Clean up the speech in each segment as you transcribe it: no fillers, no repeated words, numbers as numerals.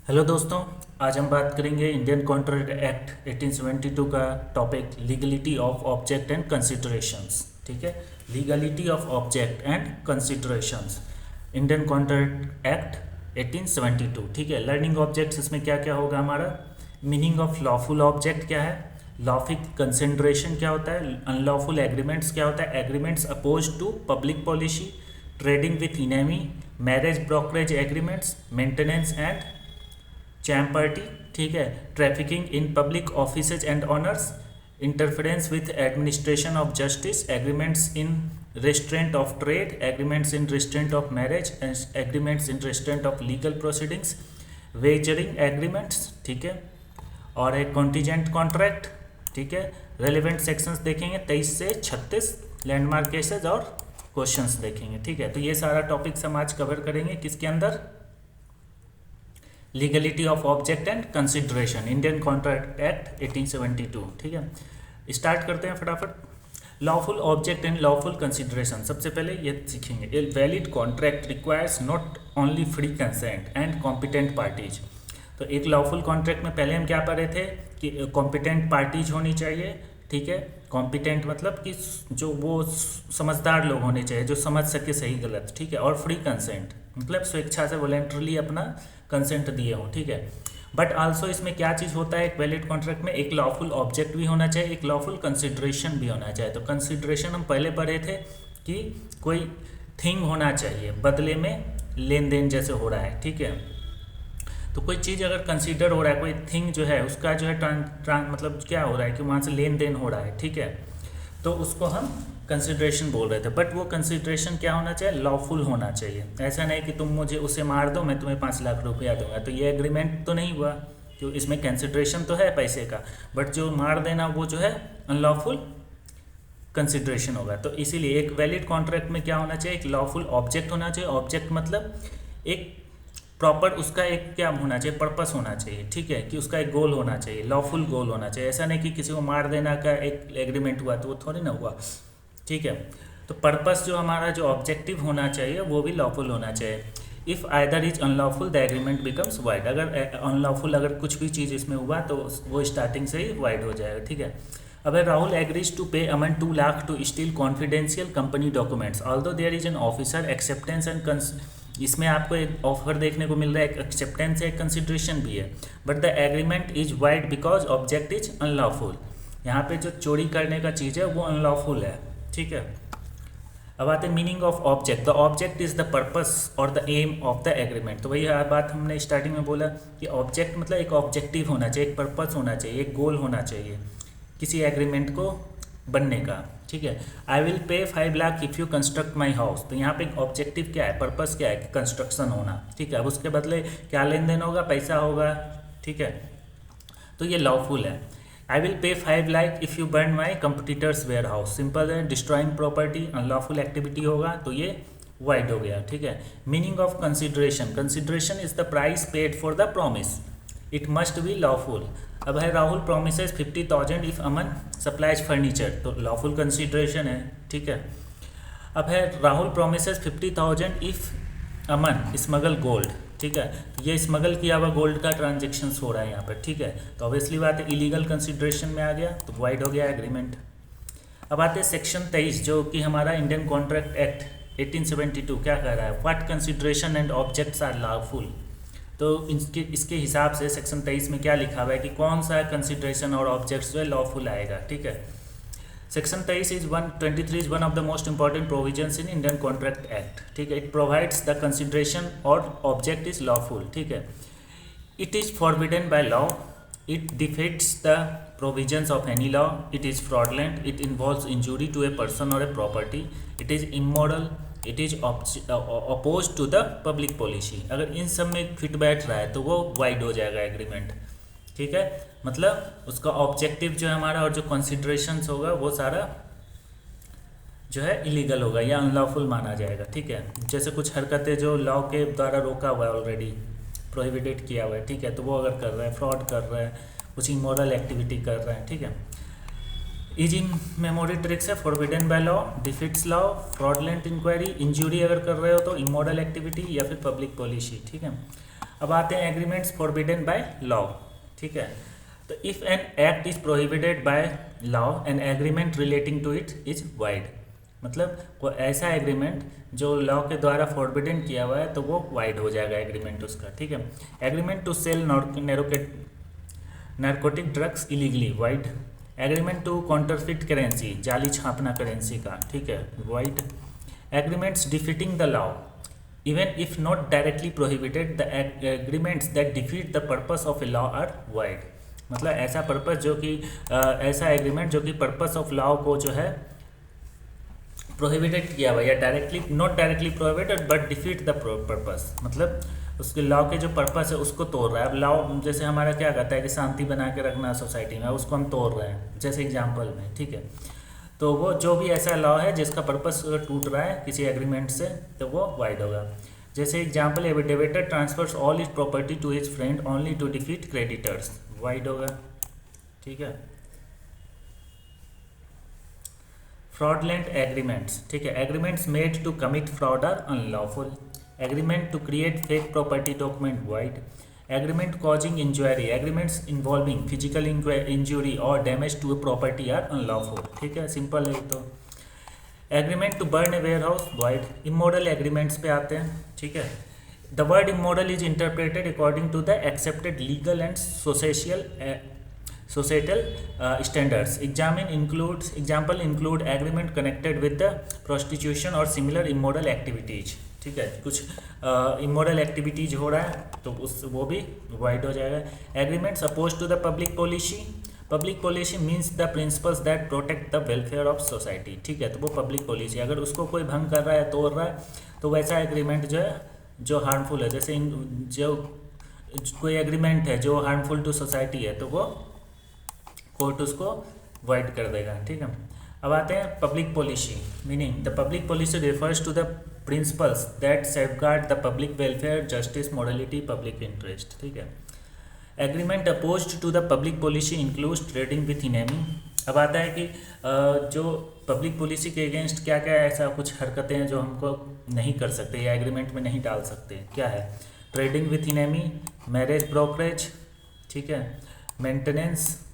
Hello दोस्तों, आज हम बात करेंगे इंडियन कॉन्ट्रैक्ट एक्ट 1872 का topic legality of object and considerations. ठीक है, legality of object and considerations, Indian contract act 1872। ठीक है, लर्निंग ऑब्जेक्ट्स इसमें क्या क्या होगा हमारा। मीनिंग ऑफ लॉफुल ऑब्जेक्ट क्या है, लॉफुल कंसिडरेशन क्या होता है, अनलॉफुल एग्रीमेंट्स क्या होता है, agreements oppose to public policy, trading with enemy, marriage brokerage agreements, maintenance and champerty. ठीक है, trafficking in public offices and honours, interference with administration of justice, agreements in restraint of trade, agreements in restraint of marriage, agreements in restraint of legal proceedings, wagering agreements। ठीक है, और एक contingent contract। ठीक है, relevant sections देखेंगे 23 से 36, landmark cases और questions देखेंगे। ठीक है, तो ये सारा टॉपिक्स हम आज कवर करेंगे किसके अंदर, legality of object and consideration, Indian contract act 1872। ठीक है, स्टार्ट करते हैं फटाफट। Lawful object and lawful consideration, सबसे पहले ये सीखेंगे। ए valid contract requires not only free consent and competent parties. तो एक लॉफुल कॉन्ट्रैक्ट में पहले हम क्या पढ़े थे कि कॉम्पिटेंट पार्टीज होनी चाहिए। ठीक है, कॉम्पिटेंट मतलब कि जो वो समझदार लोग होने चाहिए, जो समझ सके सही गलत। ठीक है, और फ्री कंसेंट मतलब स्वेच्छा से वॉलेंटरली अपना कंसेंट दिए हों। ठीक है, बट आल्सो इसमें क्या चीज़ होता है, एक वैलिड कॉन्ट्रैक्ट में एक लॉफुल ऑब्जेक्ट भी होना चाहिए, एक लॉफुल कंसिडरेशन भी होना चाहिए। तो कंसिडरेशन हम पहले पढ़े थे कि कोई थिंग होना चाहिए, बदले में लेन देन जैसे हो रहा है। ठीक है, तो कोई चीज़ अगर कंसीडर हो रहा है, कोई थिंग जो है उसका जो है मतलब क्या हो रहा है कि वहाँ से लेन देन हो रहा है। ठीक है, तो उसको हम कंसिडरेशन बोल रहे थे। बट वो कंसिडरेशन क्या होना चाहिए, लॉफुल होना चाहिए। ऐसा नहीं कि तुम मुझे उसे मार दो मैं तुम्हें 5 लाख रुपया दूंगा, तो ये एग्रीमेंट तो नहीं हुआ, क्यों इसमें कंसिडरेशन तो है पैसे का, बट जो मार देना वो जो है अनलॉफुल कंसिडरेशन होगा। तो इसीलिए एक वैलिड कॉन्ट्रैक्ट में क्या होना चाहिए, एक लॉफुल ऑब्जेक्ट होना चाहिए। ऑब्जेक्ट मतलब एक प्रॉपर उसका एक क्या होना चाहिए, पर्पस होना चाहिए। ठीक है, कि उसका एक गोल होना चाहिए, लॉफुल गोल होना चाहिए। ऐसा नहीं कि किसी को मार देना का एक एग्रीमेंट हुआ तो वो थोड़ी ना हुआ। ठीक है, तो पर्पस जो हमारा जो ऑब्जेक्टिव होना चाहिए वो भी लॉफुल होना चाहिए। If either is unlawful the agreement becomes wide. अगर अनलॉफुल अगर कुछ भी चीज़ इसमें हुआ तो वो स्टार्टिंग से ही वाइड हो जाएगा। ठीक है, अब Rahul agrees to pay Aman 2 lakh to steal confidential company documents although there is an officer acceptance and, इसमें आपको एक ऑफर देखने को मिल रहा है, एक एक्सेप्टेंस है, एक कंसिडरेशन भी है। But the agreement is wide because object is unlawful. यहाँ पे जो चोरी करने का चीज़ है वो अनलॉफुल है। ठीक है, अब आते हैं meaning of object. The object is the purpose और the aim of the agreement. तो वही बात हमने स्टार्टिंग में बोला कि ऑब्जेक्ट मतलब एक ऑब्जेक्टिव होना चाहिए, एक पर्पस होना चाहिए, एक गोल होना चाहिए किसी एग्रीमेंट को बनने का। ठीक है, I will pay 5 lakh if you construct my house. तो यहाँ पे ऑब्जेक्टिव क्या है, पर्पस क्या है कि कंस्ट्रक्शन होना। ठीक है, अब उसके बदले क्या लेन देन होगा, पैसा होगा। ठीक है, तो ये लॉफुल है। I will pay 5 lakh if you burn my competitors warehouse, simple है। डिस्ट्रॉइंग प्रॉपर्टी अनलॉफुल एक्टिविटी होगा, तो ये वाइड हो गया। ठीक है, meaning of consideration, consideration is the price paid for the promise, it must be lawful. अब है Rahul promises 50,000 if Aman supplies furniture, तो लॉफुल कंसिडरेशन है। ठीक है, अब है Rahul promises 50,000 if Aman smuggle gold. ठीक है, ये स्मगल किया हुआ गोल्ड का ट्रांजेक्शन हो रहा है यहाँ पर। ठीक है, तो ऑब्वियसली बात है इलीगल कंसिडरेशन में आ गया, तो वाइड हो गया एग्रीमेंट। अब आते हैं सेक्शन 23 जो कि हमारा इंडियन कॉन्ट्रैक्ट एक्ट 1872 क्या कह रहा है, what consideration and objects are lawful. तो इसके हिसाब से सेक्शन 23 में क्या लिखा हुआ है कि कौन सा कंसिडरेशन और ऑब्जेक्ट्स जो है लॉफुल आएगा। ठीक है, section 23 is 123 is one of the most important provisions in Indian contract act. ठीक है, इट प्रोवाइड्स द कंसिडरेशन और ऑब्जेक्ट इज लॉफुल। ठीक है, it is forbidden by law, it defects the provisions of any law, it is fraudulent, it involves injury to a person और a property, it is immoral, it is oppose to the public policy. अगर इन सब में fit बैठ रहा है तो वो वाइड हो जाएगा एग्रीमेंट। ठीक है, मतलब उसका ऑब्जेक्टिव जो है हमारा और जो कंसिडरेशंस होगा वो सारा जो है इलीगल होगा या अनलॉफुल माना जाएगा। ठीक है, जैसे कुछ हरकतें जो लॉ के द्वारा रोका हुआ है, ऑलरेडी प्रोहिबिटेड किया हुआ है। ठीक है, तो वो अगर कर रहा है, फ्रॉड कर रहा है, कुछ इमोरल एक्टिविटी कर रहा है। ठीक है, इज इन मेमोरी ट्रिक्स है, forbidden by law, defeats law, fraudulent inquiry, injury अगर कर रहे हो तो इमोरल एक्टिविटी या फिर पब्लिक पॉलिसी। ठीक है, अब आते हैं एग्रीमेंट्स फॉरबिडन बाय लॉ, ठीक है। तो if an act is prohibited by law an agreement relating to it is void, मतलब कोई ऐसा एग्रीमेंट जो लॉ के द्वारा फॉरबिडन किया हुआ है तो वो वाइड हो जाएगा एग्रीमेंट उसका, ठीक है। Agreement to sell narcotic drugs illegally, void. Agreement to counterfeit currency, जाली छापना करेंसी का, ठीक है, void. Agreements defeating the law even if not directly prohibited, the agreements that defeat the purpose of a law are void, मतलब ऐसा purpose जो कि ऐसा एग्रीमेंट जो कि पर्पस ऑफ लॉ को जो है प्रोहिबिटेड किया हुआ या directly not directly prohibited but defeat the purpose, मतलब उसके लॉ के जो पर्पस है उसको तोड़ रहा है। अब लॉ जैसे हमारा क्या कहता है कि शांति बना के रखना सोसाइटी में, उसको हम तोड़ रहे हैं जैसे एग्जांपल में, ठीक है। तो वो जो भी ऐसा लॉ है जिसका पर्पस टूट रहा है किसी एग्रीमेंट से तो वो वाइड होगा। जैसे example, a debtor transfers all his property to his friend only to defeat creditors, void होगा, ठीक है। फ्रॉडलेंट एग्रीमेंट्स, ठीक है, agreements made to commit fraud are unlawful. Agreement to create fake property document, void. Agreement causing injury, agreements involving physical injury और damage to a property are unlawful, ठीक है, simple है तो। Agreement to burn a warehouse, void. Immoral agreements पे आते हैं, ठीक है। The word immoral is interpreted according to the accepted legal and societal standards. Example include agreement connected with the prostitution or similar immoral activities, ठीक है। कुछ immoral activities हो रहा है तो उस वो भी वाइड हो जाएगा। Agreements opposed to the public policy. Public policy means the principles that protect the welfare of society, ठीक है। तो वो public policy अगर उसको कोई भंग कर रहा है, तोड़ रहा है, तो वैसा एग्रीमेंट जो है जो हार्मफुल है, जैसे जो कोई एग्रीमेंट है जो हार्मफुल टू सोसाइटी है तो वो कोर्ट उसको वाइड कर देगा, ठीक है। अब आते हैं public policy meaning, the public policy refers to the principles that safeguard the public welfare, justice, morality, public interest, ठीक है। Agreement opposed to the public policy includes trading with enemy. अब आता है कि जो पब्लिक पॉलिसी के against क्या क्या ऐसा कुछ हरकतें हैं जो हमको नहीं कर सकते या एग्रीमेंट में नहीं डाल सकते, क्या है। Trading with enemy, marriage brokerage, ठीक है, मेंटेनेंस,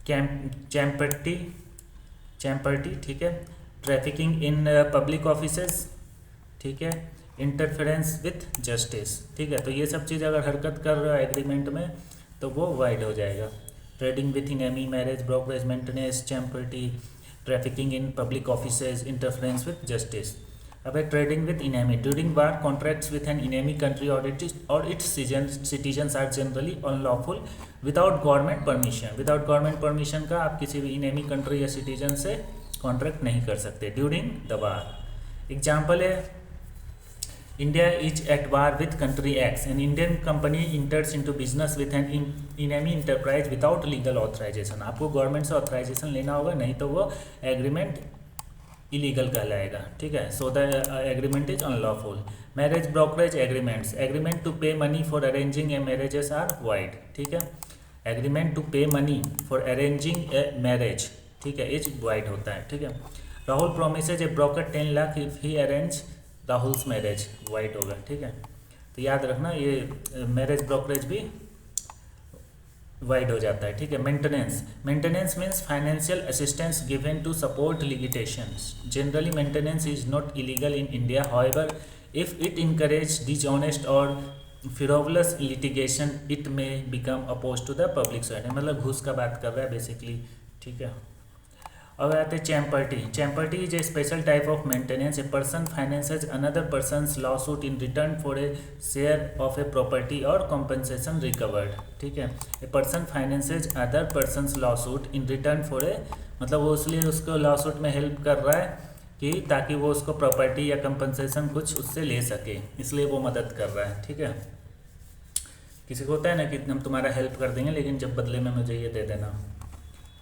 चैम्पर्टी, ठीक है, ट्रैफिकिंग इन पब्लिक ऑफिसेस, ठीक है, इंटरफेरेंस विथ जस्टिस, ठीक है। तो ये सब चीज़ अगर हरकत कर रहा है एग्रीमेंट में तो वो वाइड हो जाएगा। Trading with enemy, marriage brokerage, maintenance, champerty, trafficking in public offices, interference with justice. अब है trading with enemy, during war contracts with an enemy country और its citizens are generally unlawful without government permission. Without government permission का आप किसी भी enemy country या citizen से contract नहीं कर सकते ड्यूरिंग द वार। एग्जाम्पल है India is at war with country X, an Indian company इंटर्स into business with an enemy enterprise without legal authorization. आपको गवर्नमेंट से ऑथराइजेशन लेना होगा, नहीं तो वो एग्रीमेंट इलीगल कहलाएगा, ठीक है। So the agreement is unlawful. Marriage brokerage agreements, agreement to pay money for arranging a marriages are void, ठीक है। Agreement to pay money for arranging a marriage, ठीक है, इज वाइड होता है, ठीक है। Rahul promises a broker 10 lakh if he arrange Rahul's marriage, void होगा, ठीक है। तो याद रखना ये मैरिज ब्रोकरेज भी वाइड हो जाता है, ठीक है। Maintenance means financial assistance given to support litigations. Generally maintenance is not illegal in India, however if it encourage dishonest और frivolous litigation it may become opposed to the public society, मतलब घूस का बात कर रहा है बेसिकली, ठीक है। अब आते हैं champerty is a special type of maintenance, a person finances another persons law suit in return for a share of a property और कॉम्पनसेशन रिकवर्ड, ठीक है। A person finances other persons law suit in return for a, मतलब वो इसलिए उसको law suit में help कर रहा है कि ताकि वो उसको प्रॉपर्टी या कंपनसेशन कुछ उससे ले सके, इसलिए वो मदद कर रहा है, ठीक है। किसी को होता है ना कि हम तुम्हारा हेल्प कर देंगे लेकिन जब बदले में मुझे ये दे देना,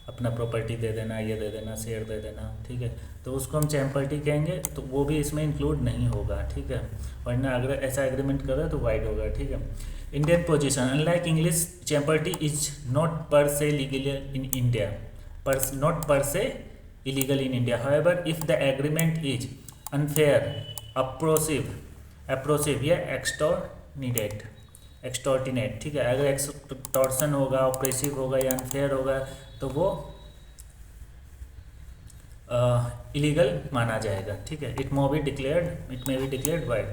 अपना प्रॉपर्टी दे देना, ये दे देना, शेयर दे देना, ठीक है, तो उसको हम चैम्पर्टी कहेंगे, तो वो भी इसमें इंक्लूड नहीं होगा, ठीक है। वरना अगर ऐसा एग्रीमेंट कर रहा है तो वाइड होगा, ठीक है। Indian position, unlike English champerty is not per se legal in India, not per se illegal in India, however if the agreement is unfair, oppressive या एक्सटॉर्टिनेट, एक्सटॉर्टिनेट, ठीक है। अगर एक्सटॉर्शन होगा, ऑपरेसिव होगा या अनफेयर होगा तो वो इलीगल माना जाएगा, ठीक है। It may be declared void.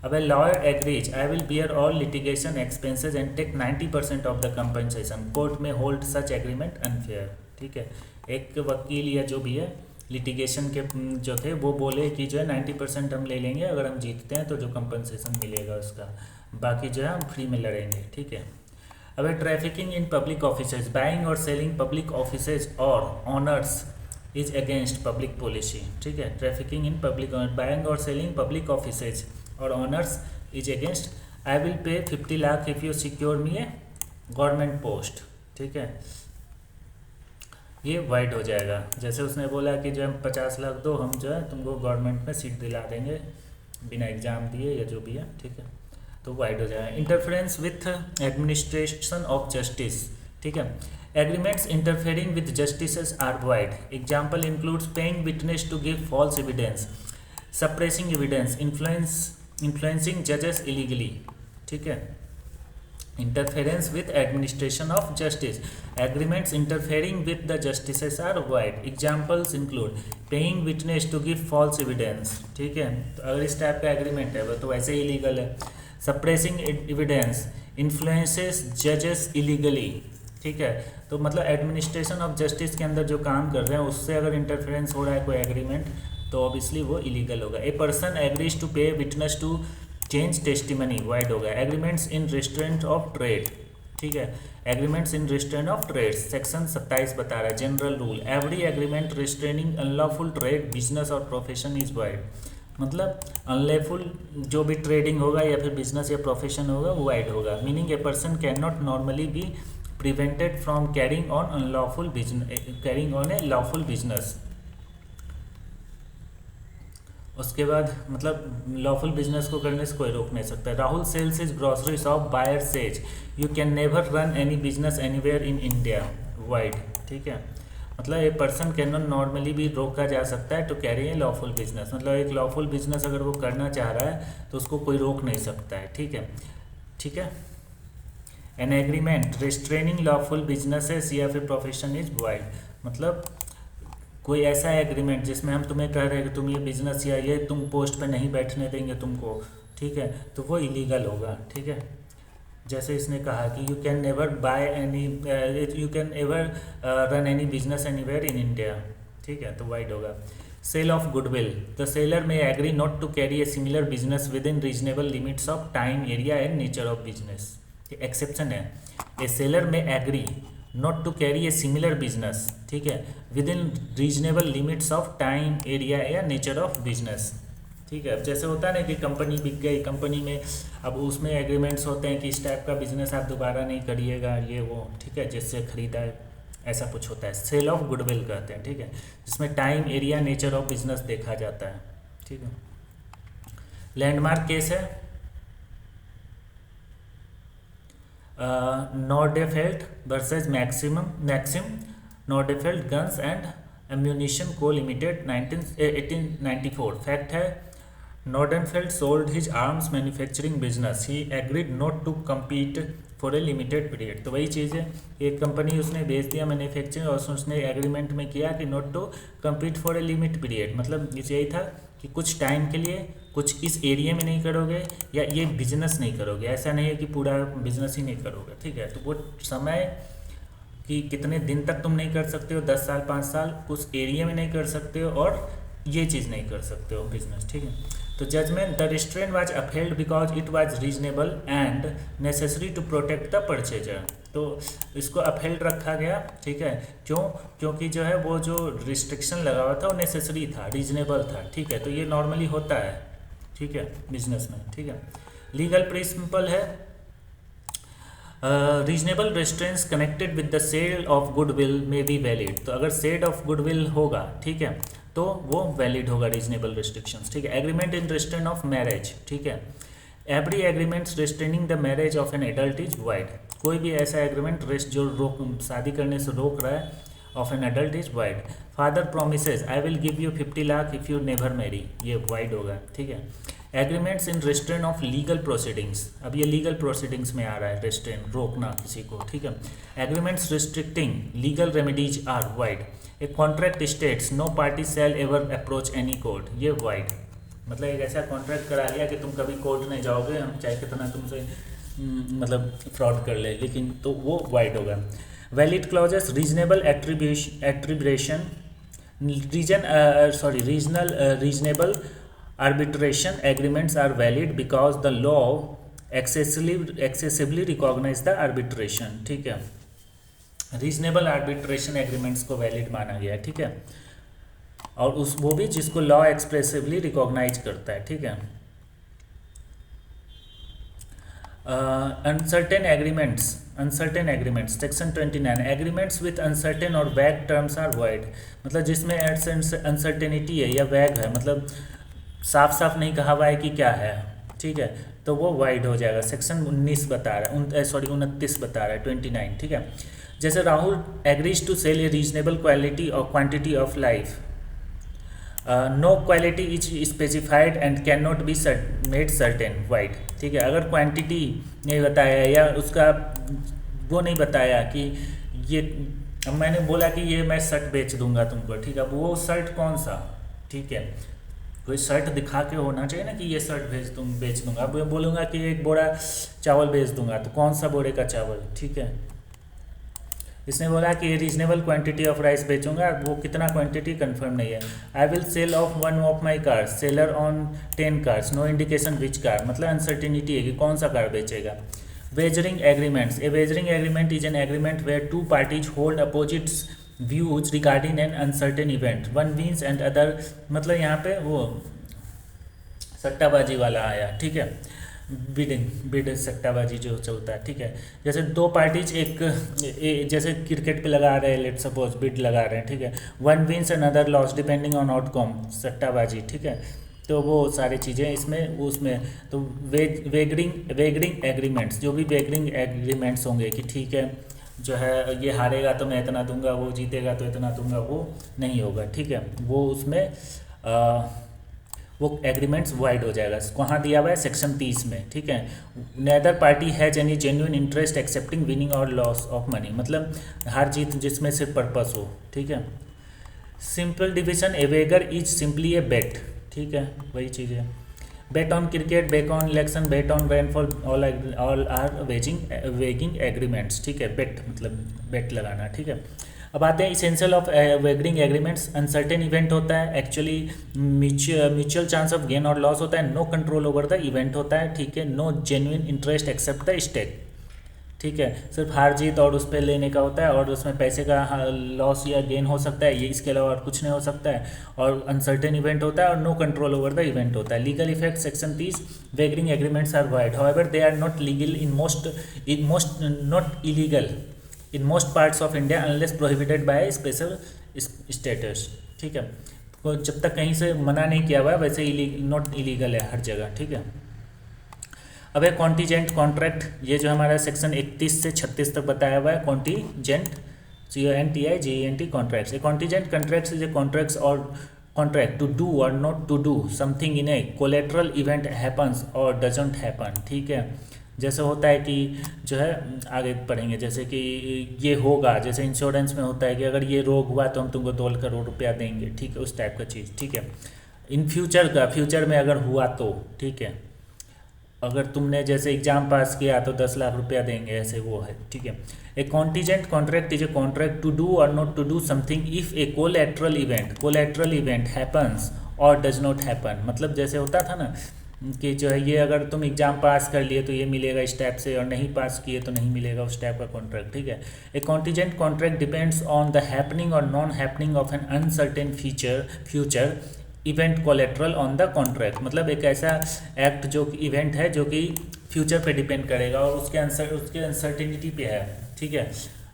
अब lawyer agrees I will bear all litigation expenses and take 90% of the compensation, court में होल्ड सच एग्रीमेंट अनफेयर, ठीक है। एक वकील या जो भी है लिटिगेशन के जो थे वो बोले कि जो है 90% हम ले लेंगे, अगर हम जीतते हैं तो जो कंपनसेशन मिलेगा उसका, बाकी जो है हम फ्री में लड़ेंगे, ठीक है। अब trafficking in public offices, buying और सेलिंग पब्लिक ऑफिसेज और honours is against public policy, ठीक है। ट्रैफिकिंग इन पब्लिक, बाइंग और सेलिंग पब्लिक ऑफिसेज और honours is against. I will पे 50 lakh if you secure me A government post, ठीक है। ये वाइड हो जाएगा, जैसे उसने बोला कि जो हम 50 लाख दो, हम जो है तुमको गवर्नमेंट में सीट दिला देंगे बिना एग्ज़ाम दिए या जो भी है, ठीक है, तो वाइड हो जाएगा। Interference with administration of justice, ठीक है। Agreements interfering with justices are void. Example includes paying witness to give false evidence, suppressing evidence, influencing जजेस इलीगली, ठीक है। Interference with administration of justice. Agreements interfering with the justices are wide. Examples include paying witness to give false evidence, ठीक है, तो अगर इस type का agreement है वो तो वैसे ही इलीगल है। Suppressing evidence, influences judges illegally, ठीक है। तो मतलब एडमिनिस्ट्रेशन ऑफ जस्टिस के अंदर जो काम कर रहे हैं उससे अगर इंटरफेरेंस हो रहा है कोई एग्रीमेंट तो ऑब्वियसली वो इलीगल होगा। A person agrees to pay witness to change testimony, void होगा। Agreements in restraint of trade, ठीक है। Agreements in restraint of trade section 27 बता रहा है general rule, every agreement restraining unlawful trade business और profession is void. मतलब unlawful जो भी ट्रेडिंग होगा या फिर बिजनेस या प्रोफेशन होगा वो वाइड होगा। Meaning a person can not normally be prevented from carrying on unlawful business, carrying on A lawful business. उसके बाद मतलब लॉफुल बिजनेस को करने से कोई रोक नहीं सकता। Rahul sells is grocery shop, buyer says you can never run any business anywhere in India, void, ठीक है। मतलब एक पर्सन कैन नॉट नॉर्मली भी रोका जा सकता है to carry a lawful business, मतलब एक लॉफुल बिजनेस अगर वो करना चाह रहा है तो उसको कोई रोक नहीं सकता है, ठीक है, ठीक है। An agreement restraining lawful businesses या फिर प्रोफेशन इज वाइड, मतलब कोई ऐसा एग्रीमेंट जिसमें हम तुम्हें कह रहे हैं कि तुम ये बिजनेस या ये तुम पोस्ट पे नहीं बैठने देंगे तुमको, ठीक है, तो वो इलीगल होगा, ठीक है। जैसे इसने कहा कि you can never buy any, you can ever run any business anywhere in India, ठीक है, तो वाइड होगा। Sale of goodwill, the seller may agree not to carry a similar business within reasonable limits of time, area and nature of business. Exception है, a seller may agree not to carry a similar business, ठीक है, within reasonable limits of time, area या nature of business, ठीक है। अब जैसे होता है ना कि कंपनी बिक गई, कंपनी में अब उसमें एग्रीमेंट्स होते हैं कि इस टाइप का बिजनेस आप दोबारा नहीं करिएगा, ये वो, ठीक है, जिससे खरीदा है, ऐसा कुछ होता है। सेल ऑफ गुडविल कहते हैं, ठीक है, जिसमें time, area, nature of business देखा जाता है, ठीक है। लैंडमार्क केस है Nordenfelt versus Maxim Nordenfelt guns and ammunition Co limited 1894। Fact है Nordenfelt sold his arms manufacturing business, he agreed not to compete for a limited period. तो वही चीज़ है, एक कंपनी उसने बेच दिया मैन्युफैक्चरिंग और उसने एग्रीमेंट में किया कि not to compete for a limit period, मतलब यही था कि कुछ टाइम के लिए कुछ इस एरिया में नहीं करोगे या ये बिजनेस नहीं करोगे, ऐसा नहीं है कि पूरा बिजनेस ही नहीं करोगे, ठीक है। तो वो समय कि कितने दिन तक तुम नहीं कर सकते हो, 10 साल 5 साल उस एरिया में नहीं कर सकते हो और ये चीज़ नहीं कर सकते हो बिजनेस, ठीक है। तो judgment the restraint was upheld because it was reasonable and necessary to protect the purchaser. तो इसको अपहेल्ड रखा गया, ठीक है, क्यों? क्योंकि जो है वो जो रिस्ट्रिक्शन लगा हुआ था वो नेसेसरी था, रीजनेबल था, ठीक है। तो ये नॉर्मली होता है, ठीक है, बिजनेस में, ठीक है। लीगल प्रिंसिपल है reasonable restraints connected with the sale of goodwill may be valid. तो अगर सेल ऑफ गुडविल होगा, ठीक है, तो वो वैलिड होगा रीजनेबल रिस्ट्रिक्शंस, ठीक है। Agreement in restraint of marriage, ठीक है, every agreement restraining the marriage of an adult is wide. कोई भी ऐसा एग्रीमेंट जो रोक शादी करने से रोक रहा है of an adult is void. Father promises I will give you 50 lakh if you never marry, ये वाइड होगा, ठीक है। Agreements in restraint of legal proceedings, अब ये लीगल प्रोसीडिंग्स में आ रहा है, रेस्ट्रेन रोकना किसी को, ठीक है। Agreements restricting legal remedies are void. A contract states no party shall ever approach any court, ये वाइड, मतलब एक ऐसा कॉन्ट्रैक्ट करा लिया कि तुम कभी कोर्ट नहीं जाओगे, हम चाहे कितना तुमसे मतलब फ्रॉड कर ले, लेकिन तो वो वाइड होगा। Valid clauses reasonable attribution reasonable arbitration agreements are valid because the law excessively recognize the arbitration, ठीक है। रीजनेबल आर्बिट्रेशन एग्रीमेंट्स को वैलिड माना गया, ठीक है, और उस वो भी जिसको लॉ एक्सप्रेसिवली रिकॉग्नाइज करता है, ठीक है। Uncertain agreements section 29 agreements with uncertain और वैग टर्म्स आर वाइड, मतलब जिसमें अनसर्टेनिटी है या वैग है, मतलब साफ साफ नहीं कहा हुआ है कि क्या है, ठीक है, तो वो वाइड हो जाएगा। सेक्शन 19 बता रहा है, 29 बता रहा है, 29, ठीक है। जैसे Rahul agrees to sell a reasonable quality और quantity of life, no quality is specified and can not be made certain, void, ठीक है। अगर क्वांटिटी नहीं बताया या उसका वो नहीं बताया कि ये, अब मैंने बोला कि ये मैं शर्ट बेच दूंगा तुमको, ठीक है, अब वो शर्ट कौन सा, ठीक है, कोई शर्ट दिखा के होना चाहिए ना कि ये शर्ट बेच दूंगा। अब मैं बोलूँगा कि एक बोरा चावल बेच दूंगा, तो कौन सा बोरे का चावल, ठीक है। इसने बोला कि ये रीजनेबल क्वांटिटी ऑफ राइस बेचूंगा, वो कितना क्वांटिटी कंफर्म नहीं है। I will sell of one of my cars, seller on 10 cars, no indication which car, मतलब अनसर्टिनिटी है कि कौन सा कार बेचेगा। Wagering agreements, a wagering agreement is an agreement where two parties hold opposites views regarding an uncertain event, one wins and other, मतलब यहाँ पे वो सट्टाबाजी वाला आया, ठीक है, बिड सट्टाबाजी जो चलता है, ठीक है। जैसे दो पार्टीज जैसे क्रिकेट पे लगा रहे हैं, लेट सपोज बिड लगा रहे हैं, ठीक है, one wins and other loss depending on outcome, सट्टाबाजी, ठीक है। तो वो सारी चीज़ें इसमें उसमें तो वेगरिंग एग्रीमेंट्स, जो भी वेगरिंग एग्रीमेंट्स होंगे कि ठीक है जो है ये हारेगा तो मैं इतना दूंगा, वो जीतेगा तो इतना दूंगा, वो नहीं होगा, ठीक है, वो उसमें वो एग्रीमेंट्स वाइड हो जाएगा। कहाँ दिया हुआ है, सेक्शन 30 में, ठीक है। Neither party has any genuine interest excepting winning और लॉस ऑफ मनी, मतलब हार जीत जिसमें सिर्फ पर्पस हो, ठीक है। Simple division, a wager is simply a bet, ठीक है, वही चीज़ है। Bet on cricket, bet on election, bet on rainfall, all are wagering agreements, ठीक है। बेट मतलब बेट लगाना, ठीक है। अब आते हैं essential of wagering agreements. Uncertain event होता है, actually mutual chance of gain और लॉस होता है, no control over the event होता है, ठीक है। No genuine interest except the stake, ठीक है, सिर्फ हार जीत और उस पर लेने का होता है, और उसमें पैसे का लॉस या गेन हो सकता है, ये इसके अलावा और कुछ नहीं हो सकता है, और अनसर्टेन इवेंट होता है, और no control over the event होता है। Legal effect section 30, wagering agreements are void, however they are not legal not illegal in most parts of India unless prohibited by special statutes, ठीक है। तो जब तक कहीं से मना नहीं किया हुआ है वैसे नॉट इलीगल है हर जगह, ठीक है। अब है कॉन्टीजेंट कॉन्ट्रैक्ट, ये जो हमारा सेक्शन 31 से 36 तक बताया हुआ है। Contingent CONTIGENT contracts, a contingent contracts is a contracts और कॉन्ट्रैक्ट टू डू और not to do something in a collateral event happens और डजंट हैपन, ठीक है। जैसे होता है कि जो है आगे पढ़ेंगे, जैसे कि ये होगा, जैसे इंश्योरेंस में होता है कि अगर ये रोग हुआ तो हम तुमको 2 करोड़ रुपया देंगे, ठीक है, उस टाइप का चीज़, ठीक है। इन फ्यूचर में अगर हुआ तो, ठीक है, अगर तुमने जैसे एग्जाम पास किया तो 10 लाख रुपया देंगे, ऐसे वो है, ठीक है। A contingent contract is a contract to do और not to do something if a collateral event happens और डज नॉट हैपन, मतलब जैसे होता था ना कि जो है ये अगर तुम एग्जाम पास कर लिए तो ये मिलेगा इस टाइप से, और नहीं पास किए तो नहीं मिलेगा, उस टाइप का कॉन्ट्रैक्ट, ठीक है। A contingent contract depends on the happening और non happening of an uncertain future event collateral on the contract, मतलब एक ऐसा एक्ट जो इवेंट है जो कि फ्यूचर पे डिपेंड करेगा और उसके अनसर्टेनिटी पे है, ठीक है।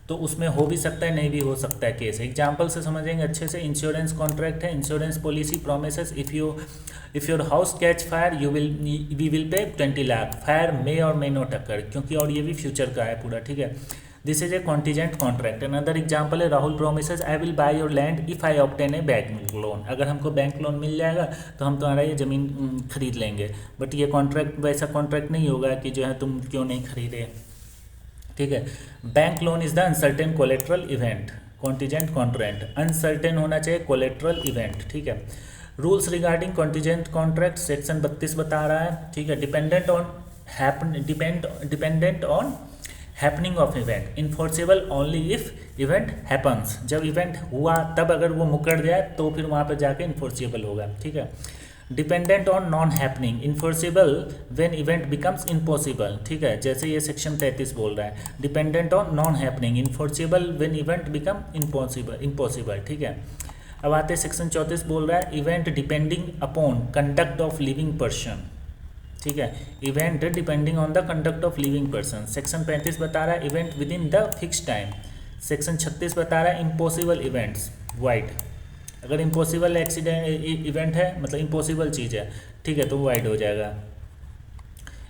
तो उसमें हो भी सकता है, नहीं भी हो सकता है केस। एग्जाम्पल से समझेंगे अच्छे से। इंश्योरेंस कॉन्ट्रैक्ट है, insurance policy promises if your house catch fire we will pay 20 lakh, fire मे और मे नॉट अकर, क्योंकि और ये भी फ्यूचर का है पूरा, ठीक है। This is a contingent contract. Another example है Rahul promises I will buy your land if I obtain a bank loan. अगर हमको बैंक लोन मिल जाएगा तो हम तुम्हारा ये ज़मीन खरीद लेंगे। बट ये कॉन्ट्रैक्ट वैसा कॉन्ट्रैक्ट नहीं होगा कि जो है तुम क्यों नहीं खरीदे, ठीक है। Bank loan is the uncertain collateral event, contingent contract uncertain होना चाहिए कोलेट्रल इवेंट, ठीक है। Rules regarding contingent contract section 32 बता रहा है, ठीक है। Dependent on happening of event, enforceable only if event happens. जब इवेंट हुआ तब अगर वो मुकर जाए तो फिर वहाँ पे जाके इन्फोर्सेबल होगा, ठीक है। Dependent on non happening, enforceable when event becomes impossible, ठीक है। जैसे ये सेक्शन 33 बोल रहा है, dependent on non happening, enforceable when event become impossible, ठीक है। अब आते हैं सेक्शन 34 बोल रहा है event depending upon conduct of living person, ठीक है। Event depending on the conduct of living person. Section 35 बता रहा है event with in the fix time. Section 36 बता रहा है इम्पॉसिबल इवेंट्स वाइड। अगर इम्पॉसिबल एक्सीडेंट इवेंट है मतलब इम्पॉसिबल चीज़ है, ठीक है, तो वाइड हो जाएगा।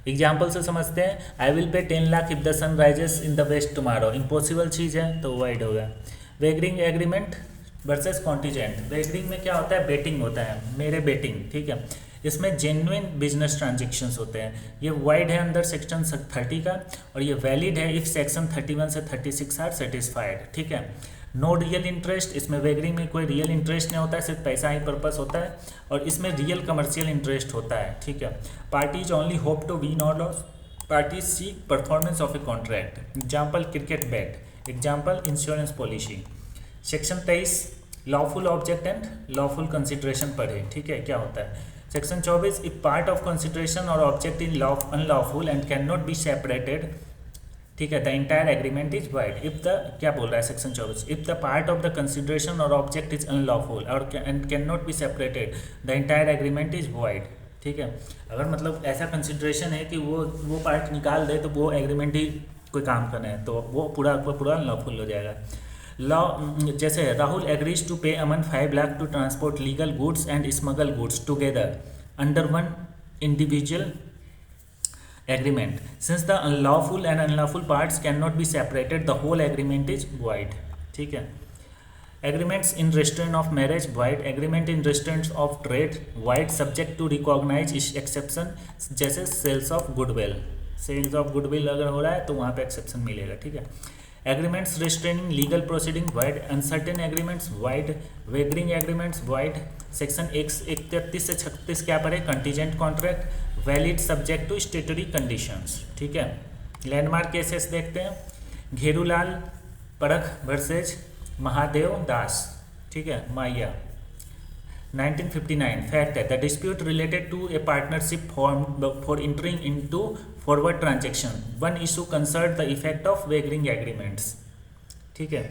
एग्जाम्पल से समझते हैं, आई will pay 10 lakh if the sun rises in the west tomorrow, impossible चीज़ है तो वाइड होगा। Wagering agreement versus contingent. Wagering में क्या होता है, बेटिंग होता है, मेरे बेटिंग, ठीक है। इसमें जेन्युइन बिजनेस ट्रांजेक्शंस होते हैं। ये वाइड है अंदर सेक्शन 30 का और ये वैलिड है इफ सेक्शन 31 से 36 आर सेटिस्फाइड, ठीक है। नो रियल इंटरेस्ट, इसमें वेगरिंग में कोई रियल इंटरेस्ट नहीं होता है, सिर्फ पैसा ही पर्पस होता है और इसमें रियल कमर्शियल इंटरेस्ट होता है, ठीक है। Parties only hope to win और loss, parties seek performance of a contract. Example cricket bet, example insurance policy. Section 23 lawful object and lawful consideration पढ़े, ठीक है, क्या होता है। Section 24 if part of consideration और object is unlawful and can not be separated, ठीक है, the entire agreement is void. If the क्या बोल रहा है section 24, if the part of the consideration और ऑब्जेक्ट इज अनलॉफुल और and can not be separated the entire agreement is wide, ठीक है। अगर मतलब ऐसा कंसिडरेशन है कि वो पार्ट निकाल दे तो वो एग्रीमेंट ही कोई काम करना है तो वो पूरा अनलॉफुल हो जाएगा। लॉ जैसे Rahul agrees to pay Aman 5 lakh to transport legal goods and smuggle goods together under one individual agreement. Since the unlawful and unlawful parts cannot be separated, the whole agreement is void, ठीक है। Agreements in restraint of marriage void, agreement in restraint of trade void subject to recognize exception, जैसे sales of goodwill, sales of goodwill अगर हो रहा है तो वहाँ पे exception मिलेगा, ठीक है। Agreements restraining legal proceeding void, uncertain agreements void, wagering agreements void। Section 31 से 36 क्या पढ़े, contingent contract valid subject to statutory conditions, ठीक है। लैंडमार्क केसेस देखते हैं, घेरूलाल परख वर्सेज महादेव दास, ठीक है, माया 1959। फैक्ट है the dispute related to a partnership for entering into forward transaction, one issue concern the effect of wagering agreements, ठीक है।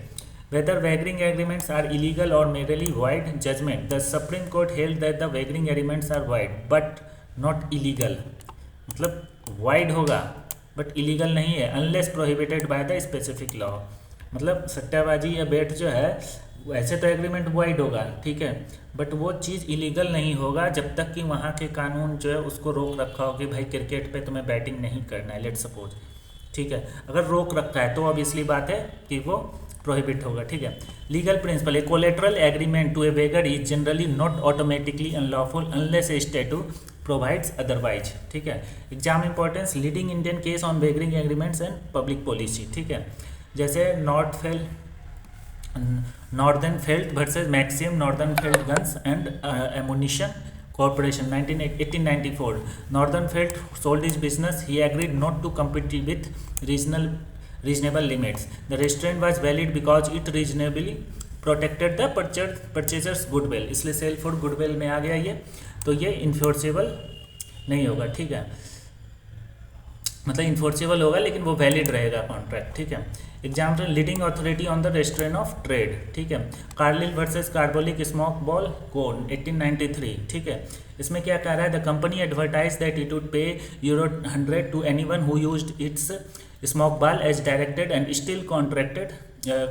Whether wagering agreements are illegal or merely void, judgment. The Supreme Court held that the wagering agreements are void but not illegal. मतलब void होगा but illegal नहीं है unless prohibited by the specific law. मतलब सट्टाबाजी या बेट जो है वैसे तो एग्रीमेंट void होगा, ठीक है, बट वो चीज़ इलीगल नहीं होगा जब तक कि वहाँ के कानून जो है उसको रोक रखा हो कि भाई क्रिकेट पे तुम्हें बैटिंग नहीं करना है, लेट सपोज, ठीक है। अगर रोक रखा है तो ऑब्वियसली बात है कि वो प्रोहिबिट होगा, ठीक है। Legal principle a collateral agreement to a wager is generally not automatically unlawful unless a statute provides otherwise, ठीक है। Exam importance leading Indian case on wagering agreements and public policy, ठीक है। जैसे Nordenfelt versus Maxim Nordenfelt Guns and Ammunition Corporation 1894। Nordenfelt sold his business, he agreed not to compete with reasonable limits. The restraint was valid because it reasonably protected the purchaser's goodwill, इसलिए cell for goodwill में आ गया ये, तो ये enforceable नहीं होगा, ठीक है। मतलब इन्फोर्सेबल होगा लेकिन वो वैलिड रहेगा कॉन्ट्रैक्ट, ठीक है। Example leading authority on the restraint of trade, ठीक है। Carlill versus Carbolic smoke ball code 1893, ठीक है। इसमें क्या कह रहा है, the company advertise that it would pay €100 to anyone who used its smoke ball as directed and still contracted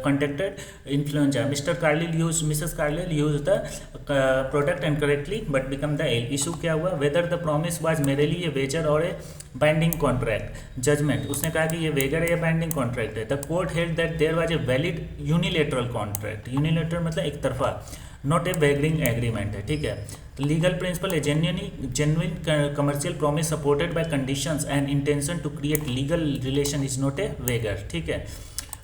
contracted influenza. Mrs. Carlyle used the product incorrectly but become the ill. Issue क्या हुआ? Whether the promise was merely a wager or a binding contract. Judgment. उसने कहा कि ये wager है या binding contract है. The court held that there was a valid unilateral contract. Unilateral मतलब एक तरफा, not a wagering agreement है. ठीक है. लीगल प्रिंसिपल है genuine commercial promise supported by conditions and intention to create legal relation is not a wager. ठीक है,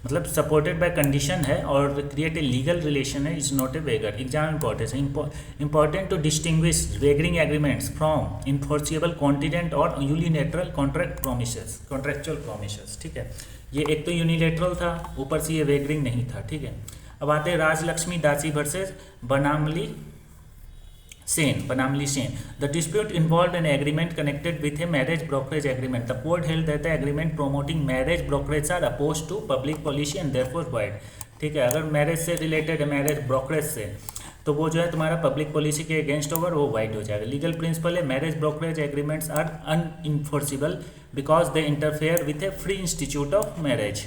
मतलब सपोर्टेड बाय कंडीशन है और क्रिएट ए लीगल रिलेशन है, is not a wager. Exam importance है. Important to distinguish wagering agreements from enforceable contingent और unilateral contractual promises. ठीक है, ये एक तो यूनिलेटरल था, ऊपर से ये वेगरिंग नहीं था. ठीक है, अब आते हैं राजलक्ष्मी दासी versus बनामली Sen. The dispute involved an agreement connected with a marriage brokerage agreement. The court held that the agreement promoting marriage brokerage are opposed to public policy and therefore void. ठीक है, अगर मैरिज से related है, marriage brokerage से, तो वो जो है तुम्हारा पब्लिक पॉलिसी के अगेंस्ट होगा और वो वाइड हो जाएगा. लीगल प्रिंसिपल है marriage brokerage agreements are unenforceable because they interfere with a free institute of marriage.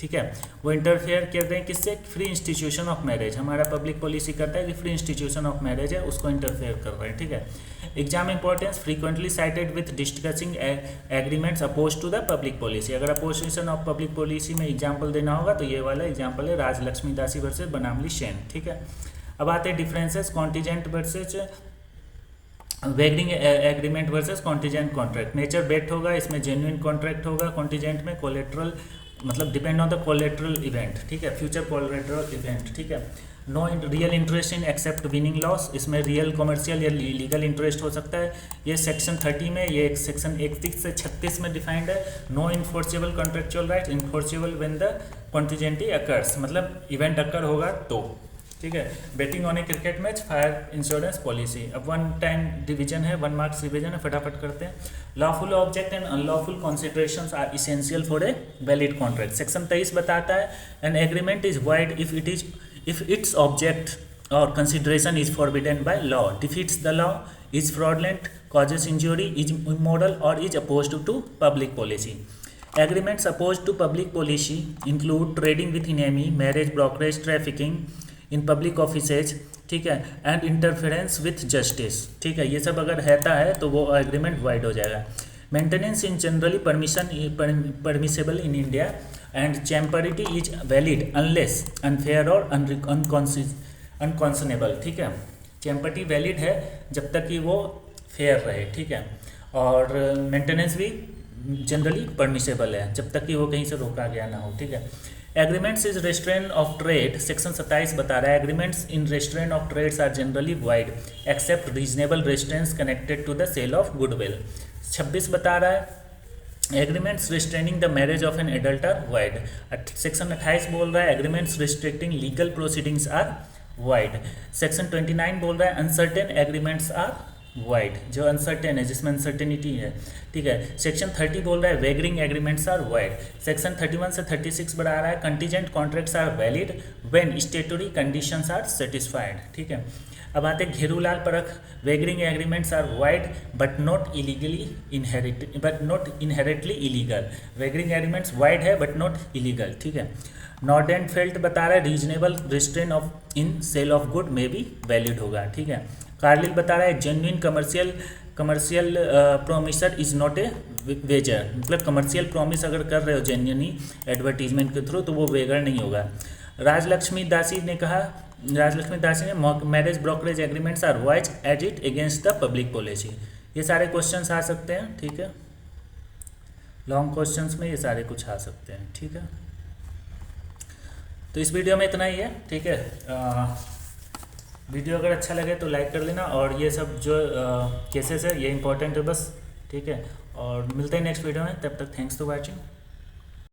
ठीक है, वो इंटरफेयर करते हैं किससे? Free institution of marriage. हमारा पब्लिक पॉलिसी करता है कि फ्री इंस्टीट्यूशन ऑफ मैरिज है, उसको इंटरफेयर कर रहे हैं. ठीक है, exam importance frequently cited with discussing agreements oppose to the public policy. अगर अपोजिशन ऑफ पब्लिक पॉलिसी में एग्जाम्पल देना होगा तो ये वाला एग्जाम्पल है राजलक्ष्मी दासी वर्सेज बनामली सेन. ठीक है, अब आते हैं differences contingent versus wagering agreement versus contingent contract. Nature bet होगा, इसमें जेन्युइन कॉन्ट्रैक्ट होगा. कॉन्टीजेंट में कोलेट्रल मतलब depend on the collateral event. ठीक है, फ्यूचर कोलेट्रल इवेंट. ठीक है, no real interest in except winning loss. इसमें रियल कॉमर्शियल या लीगल इंटरेस्ट हो सकता है. ये सेक्शन 30 में, ये सेक्शन 31 से 36 में डिफाइंड है. No enforceable contractual right, enforceable when the contingency occurs, मतलब इवेंट अकर होगा तो. ठीक है, betting on a cricket match, fire insurance policy. अब 1 टाइम डिवीजन है, 1 मार्क्स रिवीजन है, फटाफट करते हैं. Lawful object and unlawful considerations are essential for a valid contract. Section 23 बताता है an agreement is void if its object और consideration is forbidden by law, defeats the law, is fraudulent, causes injury, is immoral और is opposed to public policy. Agreements opposed to public policy include trading with enemy, marriage brokerage, trafficking in public offices. ठीक है, and interference with justice. ठीक है, ये सब अगर रहता है तो वो एग्रीमेंट वाइड हो जाएगा. Maintenance in generally permissible in India and champerty is valid unless unfair और अनकॉन्सनेबल. ठीक है, चैम्परिटी वैलिड है जब तक कि वो फेयर रहे. ठीक है, और मेंटेनेंस भी जनरली परमिसेबल है जब तक कि वो कहीं से रोका गया ना हो. ठीक है, agreements is restraint of trade. Section 27 बता रहा है agreements in restraint of trades are generally void except reasonable restraints connected to the sale of goodwill. 26 बता रहा है agreements restraining the marriage of an adult are void. Section 28 बोल रहा है agreements restricting legal proceedings are void. Section 29 बोल रहा है uncertain agreements are void, जो अनसर्टेन है, जिसमें अनसर्टेनिटी है. ठीक है, सेक्शन 30 बोल रहा है wagering agreements are void. Section 31 से 36 बढ़ा रहा है contingent contracts are valid when statutory conditions are satisfied. ठीक है, अब आते Gherulal Parakh. Wagering agreements are void but not inherently illegal. Wagering agreements void है बट नॉट इलीगल. ठीक है, नॉर्डेनफेल्ट बता रहा है reasonable restraint of in sale of good में भी वैलिड होगा. ठीक है, कार्लिल बता रहा है genuine commercial promiser is not a wager. मतलब कमर्शियल प्रॉमिस अगर कर रहे हो जेन्युइनली एडवर्टीजमेंट के थ्रू तो वो वेगर नहीं होगा. राजलक्ष्मी दासी ने marriage brokerage agreements are void as it against the public policy. ये सारे क्वेश्चंस आ सकते हैं. ठीक है, लॉन्ग क्वेश्चंस में ये सारे कुछ आ सकते हैं. ठीक है, तो इस वीडियो में इतना ही है. ठीक है, वीडियो अगर अच्छा लगे तो लाइक कर लेना, और ये सब जो केसेस है ये इंपॉर्टेंट है बस. ठीक है, और मिलते हैं नेक्स्ट वीडियो में. तब तक थैंक्स फॉर वॉचिंग.